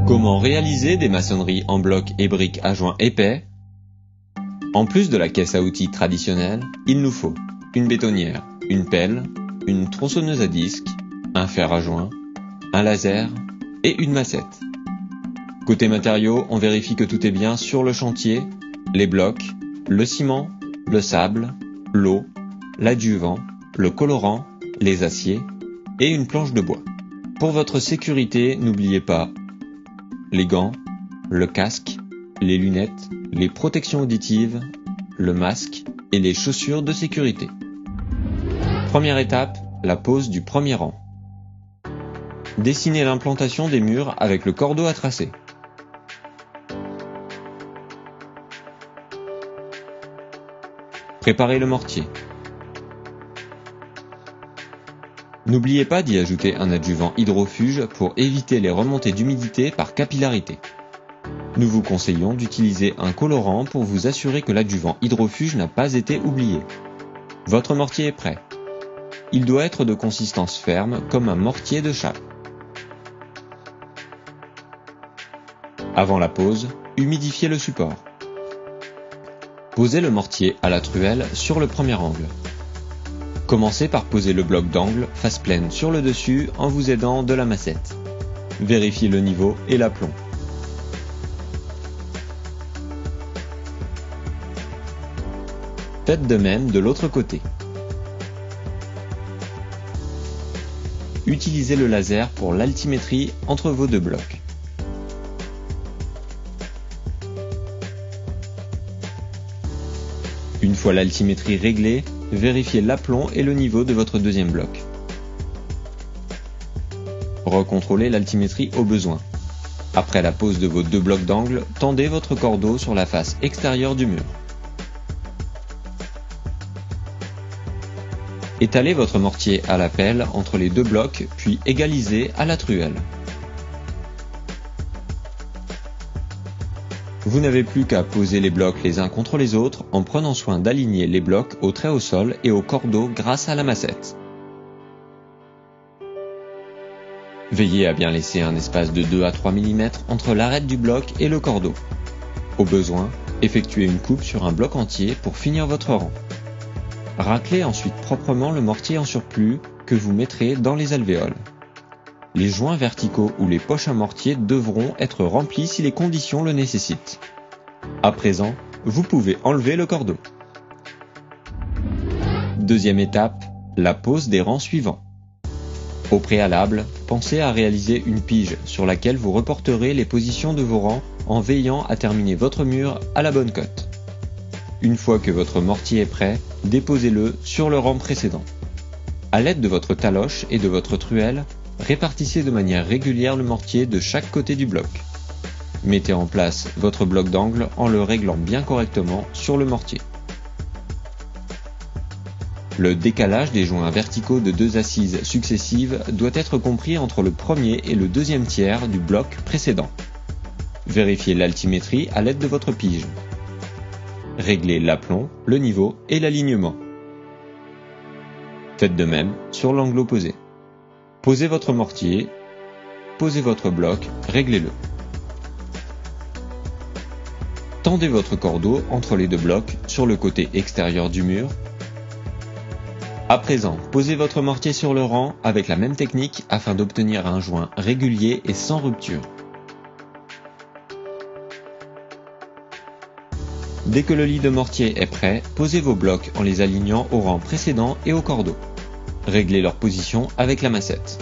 Comment réaliser des maçonneries en blocs et briques à joints épais? En plus de la caisse à outils traditionnelle, il nous faut une bétonnière, une pelle, une tronçonneuse à disque, un fer à joint, un laser et une massette. Côté matériaux, on vérifie que tout est bien sur le chantier, les blocs, le ciment, le sable, l'eau, l'adjuvant, le colorant, les aciers et une planche de bois. Pour votre sécurité, n'oubliez pas les gants, le casque, les lunettes, les protections auditives, le masque et les chaussures de sécurité. Première étape, la pose du premier rang. Dessinez l'implantation des murs avec le cordeau à tracer. Préparez le mortier. N'oubliez pas d'y ajouter un adjuvant hydrofuge pour éviter les remontées d'humidité par capillarité. Nous vous conseillons d'utiliser un colorant pour vous assurer que l'adjuvant hydrofuge n'a pas été oublié. Votre mortier est prêt. Il doit être de consistance ferme comme un mortier de chape. Avant la pose, humidifiez le support. Posez le mortier à la truelle sur le premier angle. Commencez par poser le bloc d'angle face pleine sur le dessus en vous aidant de la massette. Vérifiez le niveau et l'aplomb. Faites de même de l'autre côté. Utilisez le laser pour l'altimétrie entre vos deux blocs. Une fois l'altimétrie réglée, vérifiez l'aplomb et le niveau de votre deuxième bloc. Recontrôlez l'altimétrie au besoin. Après la pose de vos deux blocs d'angle, tendez votre cordeau sur la face extérieure du mur. Étalez votre mortier à la pelle entre les deux blocs, puis égalisez à la truelle. Vous n'avez plus qu'à poser les blocs les uns contre les autres en prenant soin d'aligner les blocs au trait au sol et au cordeau grâce à la massette. Veillez à bien laisser un espace de 2 à 3 mm entre l'arête du bloc et le cordeau. Au besoin, effectuez une coupe sur un bloc entier pour finir votre rang. Raclez ensuite proprement le mortier en surplus que vous mettrez dans les alvéoles. Les joints verticaux ou les poches à mortier devront être remplis si les conditions le nécessitent. À présent, vous pouvez enlever le cordeau. Deuxième étape, la pose des rangs suivants. Au préalable, pensez à réaliser une pige sur laquelle vous reporterez les positions de vos rangs en veillant à terminer votre mur à la bonne cote. Une fois que votre mortier est prêt, déposez-le sur le rang précédent. À l'aide de votre taloche et de votre truelle, répartissez de manière régulière le mortier de chaque côté du bloc. Mettez en place votre bloc d'angle en le réglant bien correctement sur le mortier. Le décalage des joints verticaux de deux assises successives doit être compris entre le premier et le deuxième tiers du bloc précédent. Vérifiez l'altimétrie à l'aide de votre pige. Réglez l'aplomb, le niveau et l'alignement. Faites de même sur l'angle opposé. Posez votre mortier, posez votre bloc, réglez-le. Tendez votre cordeau entre les deux blocs sur le côté extérieur du mur. À présent, posez votre mortier sur le rang avec la même technique afin d'obtenir un joint régulier et sans rupture. Dès que le lit de mortier est prêt, posez vos blocs en les alignant au rang précédent et au cordeau. Réglez leur position avec la massette.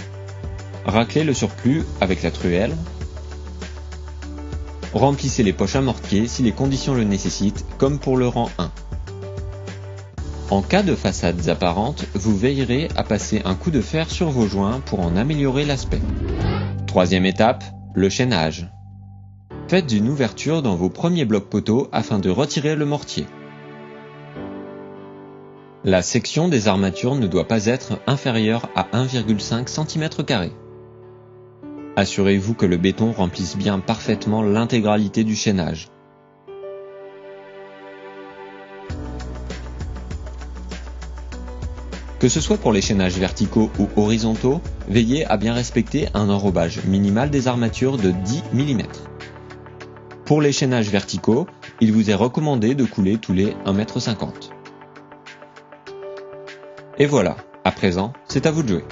Raclez le surplus avec la truelle. Remplissez les poches à mortier si les conditions le nécessitent, comme pour le rang 1. En cas de façades apparentes, vous veillerez à passer un coup de fer sur vos joints pour en améliorer l'aspect. Troisième étape, le chaînage. Faites une ouverture dans vos premiers blocs poteaux afin de retirer le mortier. La section des armatures ne doit pas être inférieure à 1,5 cm². Assurez-vous que le béton remplisse bien parfaitement l'intégralité du chaînage. Que ce soit pour les chaînages verticaux ou horizontaux, veillez à bien respecter un enrobage minimal des armatures de 10 mm. Pour les chaînages verticaux, il vous est recommandé de couler tous les 1,50 m. Et voilà, à présent, c'est à vous de jouer.